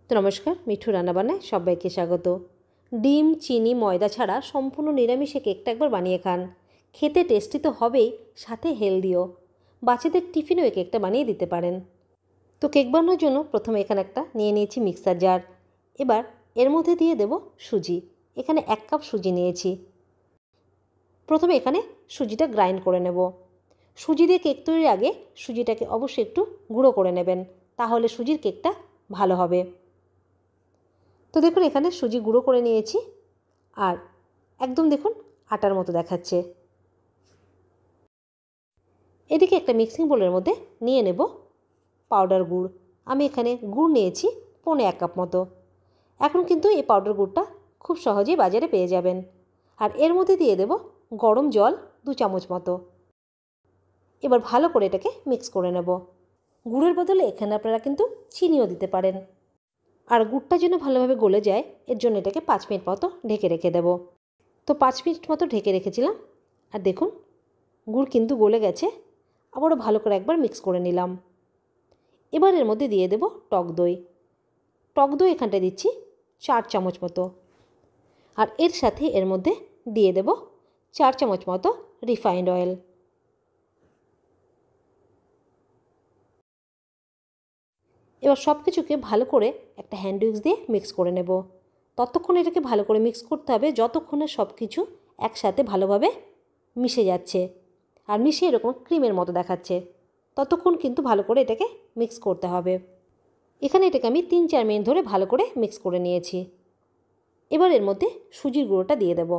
তো নমস্কার, মিঠু রান্নাবান্নায় সবাইকে স্বাগত। ডিম, চিনি, ময়দা ছাড়া সম্পূর্ণ নিরামিষে কেকটা একবার বানিয়ে খান। খেতে টেস্টি তো হবেই, সাথে হেলদিও। বাচ্চাদের টিফিনেও এই কেকটা বানিয়ে দিতে পারেন। তো কেক বানানোর জন্য প্রথমে এখানে একটা নিয়ে নিয়েছি মিক্সার জার। এবার এর মধ্যে দিয়ে দেব সুজি। এখানে 1 কাপ সুজি নিয়েছি। প্রথমে এখানে সুজিটা গ্রাইন্ড করে নেব। সুজি দিয়ে কেক তৈরির আগে সুজিটাকে অবশ্যই একটু গুঁড়ো করে নেবেন, তাহলে সুজির কেকটা ভালো হবে। তো দেখুন এখানে সুজি গুঁড়ো করে নিয়েছি, আর একদম দেখুন আটার মতো দেখাচ্ছে। এদিকে একটা মিক্সিং বোলের মধ্যে নিয়ে নেব পাউডার গুড়। আমি এখানে গুড় নিয়েছি 1.25 কাপ মতো। এখন কিন্তু এই পাউডার গুড়টা খুব সহজেই বাজারে পেয়ে যাবেন। আর এর মধ্যে দিয়ে দেব গরম জল 2 চামচ মতো। এবার ভালো করে এটাকে মিক্স করে নেব। গুড়ের বদলে এখানে আপনারা কিন্তু চিনিও দিতে পারেন। আর গুড়টা যেন ভালোভাবে গলে যায়, এর জন্য এটাকে 5 মিনিট মতো ঢেকে রেখে দেব। তো 5 মিনিট মতো ঢেকে রেখেছিলাম, আর দেখুন গুড় কিন্তু গলে গেছে। আবারও ভালো করে একবার মিক্স করে নিলাম। এবার এর মধ্যে দিয়ে দেব টক দই। টক দই এখানটায় দিচ্ছি 4 চামচ মতো। আর এর সাথে এর মধ্যে দিয়ে দেব 4 চামচ মতো রিফাইন্ড অয়েল। এবার সব কিছুকে ভালো করে একটা হ্যান্ড উইক্স দিয়ে মিক্স করে নেব। ততক্ষণ এটাকে ভালো করে মিক্স করতে হবে যতক্ষণে সব কিছু একসাথে ভালোভাবে মিশে যাচ্ছে আর মিশিয়ে এরকম ক্রিমের মতো দেখাচ্ছে, ততক্ষণ কিন্তু ভালো করে এটাকে মিক্স করতে হবে। এখানে এটাকে আমি 3-4 মিনিট ধরে ভালো করে মিক্স করে নিয়েছি। এবার এর মধ্যে সুজির গুঁড়োটা দিয়ে দেব,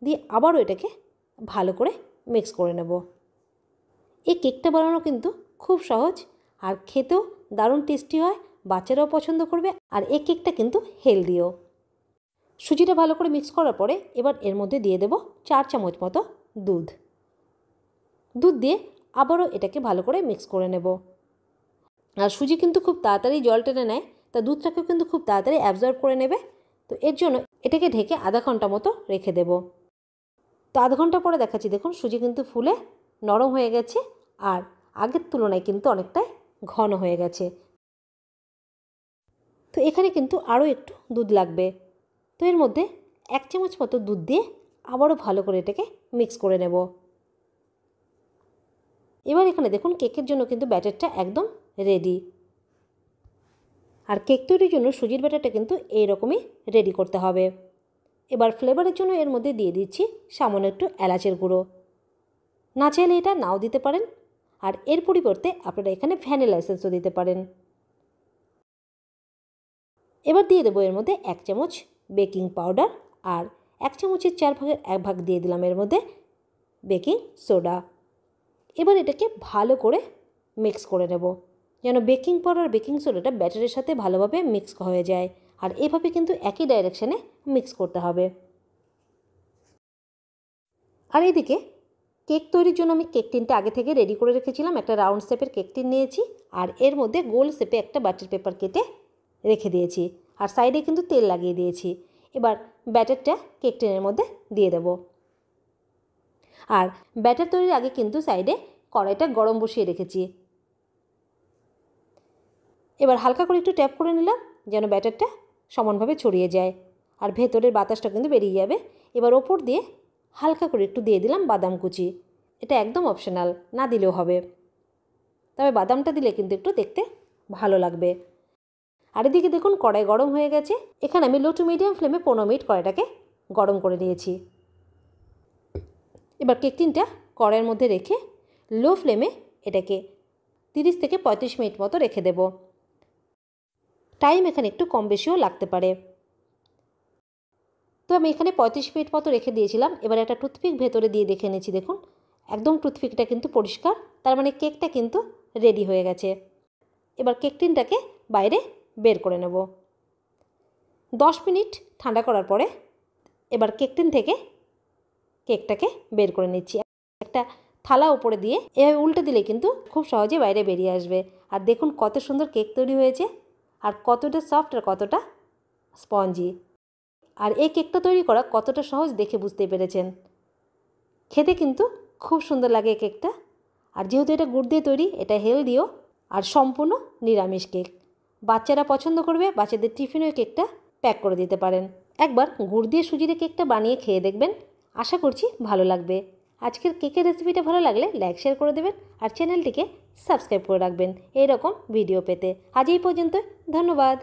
দিয়ে আবারও এটাকে ভালো করে মিক্স করে নেব। এই কেকটা বানানো কিন্তু খুব সহজ, আর খেতেও দারুণ টেস্টি হয়, বাচ্চারাও পছন্দ করবে। আর এই কেকটা কিন্তু হেলদিও। সুজিটা ভালো করে মিক্স করার পরে এবার এর মধ্যে দিয়ে দেব 4 চামচ মতো দুধ। দুধ দিয়ে আবারও এটাকে ভালো করে মিক্স করে নেব। আর সুজি কিন্তু খুব তাড়াতাড়ি জল টেনে নেয়, তা দুধটাকেও কিন্তু খুব তাড়াতাড়ি অ্যাবজর্ব করে নেবে। তো এর জন্য এটাকে ঢেকে আধা ঘন্টা মতো রেখে দেব। তো আধ ঘন্টা পরে দেখাচ্ছি, দেখুন সুজি কিন্তু ফুলে নরম হয়ে গেছে, আর আগের তুলনায় কিন্তু অনেকটাই ঘন হয়ে গেছে। তো এখানে কিন্তু আরও একটু দুধ লাগবে। তো এর মধ্যে 1 চামচ মতো দুধ দিয়ে আবারও ভালো করে এটাকে মিক্স করে নেব। এবার এখানে দেখুন কেকের জন্য কিন্তু ব্যাটারটা একদম রেডি। আর কেক তৈরির জন্য সুজির ব্যাটারটা কিন্তু এইরকমই রেডি করতে হবে। এবার ফ্লেভারের জন্য এর মধ্যে দিয়ে দিচ্ছি সামান্য একটু এলাচের গুঁড়ো। না চাইলে এটা নাও দিতে পারেন, আর এর পরিবর্তে আপনারা এখানে ভ্যানিলা এসেন্সও দিতে পারেন। এবার দিয়ে দেবো এর মধ্যে 1 চামচ বেকিং পাউডার, আর 1 চামচের 4 ভাগের 1 ভাগ দিয়ে দিলাম এর মধ্যে বেকিং সোডা। এবার এটাকে ভালো করে মিক্স করে নেব, যেন বেকিং পাউডার বেকিং সোডাটা ব্যাটারের সাথে ভালোভাবে মিক্স হয়ে যায়। আর এভাবে কিন্তু একই ডাইরেকশানে মিক্স করতে হবে। আর এদিকে কেক তৈরির জন্য আমি কেক টিনটা আগে থেকে রেডি করে রেখেছিলাম। একটা রাউন্ড শেপের কেক টিন নিয়েছি, আর এর মধ্যে গোল শেপে একটা বাটার পেপার কেটে রেখে দিয়েছি, আর সাইডে কিন্তু তেল লাগিয়ে দিয়েছি। এবার ব্যাটারটা কেক টিনের মধ্যে দিয়ে দেব। আর ব্যাটার তৈরির আগে কিন্তু সাইডে কড়াইটা গরম বসিয়ে রেখেছি। এবার হালকা করে একটু ট্যাপ করে নিলাম, যেন ব্যাটারটা সমানভাবে ছড়িয়ে যায়, আর ভেতরের বাতাসটা কিন্তু বেরিয়ে যাবে। এবার ওপর দিয়ে হালকা করে একটু দিয়ে দিলাম বাদাম কুচি। এটা একদম অপশনাল, না দিলেও হবে, তবে বাদামটা দিলে কিন্তু একটু দেখতে ভালো লাগবে। আর এদিকে দেখুন কড়াই গরম হয়ে গেছে। এখানে আমি লো টু মিডিয়াম ফ্লেমে 15 মিনিট কড়াইটাকে গরম করে নিয়েছি। এবার কেক টিনটা কড়াইয়ের মধ্যে রেখে লো ফ্লেমে এটাকে 30 থেকে 35 মিনিট মতো রেখে দেব। টাইম এখানে একটু কম বেশিও লাগতে পারে। তো আমি এখানে 35 মিনিট মতো রেখে দিয়েছিলাম। এবার একটা টুথপিক ভেতরে দিয়ে দেখে নিয়েছি, দেখুন একদম টুথপিকটা কিন্তু পরিষ্কার, তার মানে কেকটা কিন্তু রেডি হয়ে গেছে। এবার কেক টিনটাকে বাইরে বের করে নেব। 10 মিনিট ঠান্ডা করার পরে এবার কেক টিন থেকে কেকটাকে বের করে নিচ্ছি। একটা থালা উপরে দিয়ে এভাবে উল্টে দিলে কিন্তু খুব সহজে বাইরে বেরিয়ে আসবে। আর দেখুন কত সুন্দর কেক তৈরি হয়েছে, আর কতটা সফট আর কতটা স্পঞ্জি। আর এই কেকটা তৈরি করা কতটা সহজ দেখে বুঝতেই পেরেছেন। খেতে কিন্তু খুব সুন্দর লাগে এই কেকটা। আর যেহেতু এটা গুড় দিয়ে তৈরি, এটা হেলদিও, আর সম্পূর্ণ নিরামিষ কেক। বাচ্চারা পছন্দ করবে, বাচ্চাদের টিফিনেও কেকটা প্যাক করে দিতে পারেন। একবার গুড় দিয়ে সুজির কেকটা বানিয়ে খেয়ে দেখবেন, আশা করছি ভালো লাগবে। আজকের কেকের রেসিপিটা ভালো লাগলে লাইক শেয়ার করে দেবেন আর চ্যানেলটিকে সাবস্ক্রাইব করে রাখবেন এইরকম ভিডিও পেতে। আজ এই পর্যন্ত, ধন্যবাদ।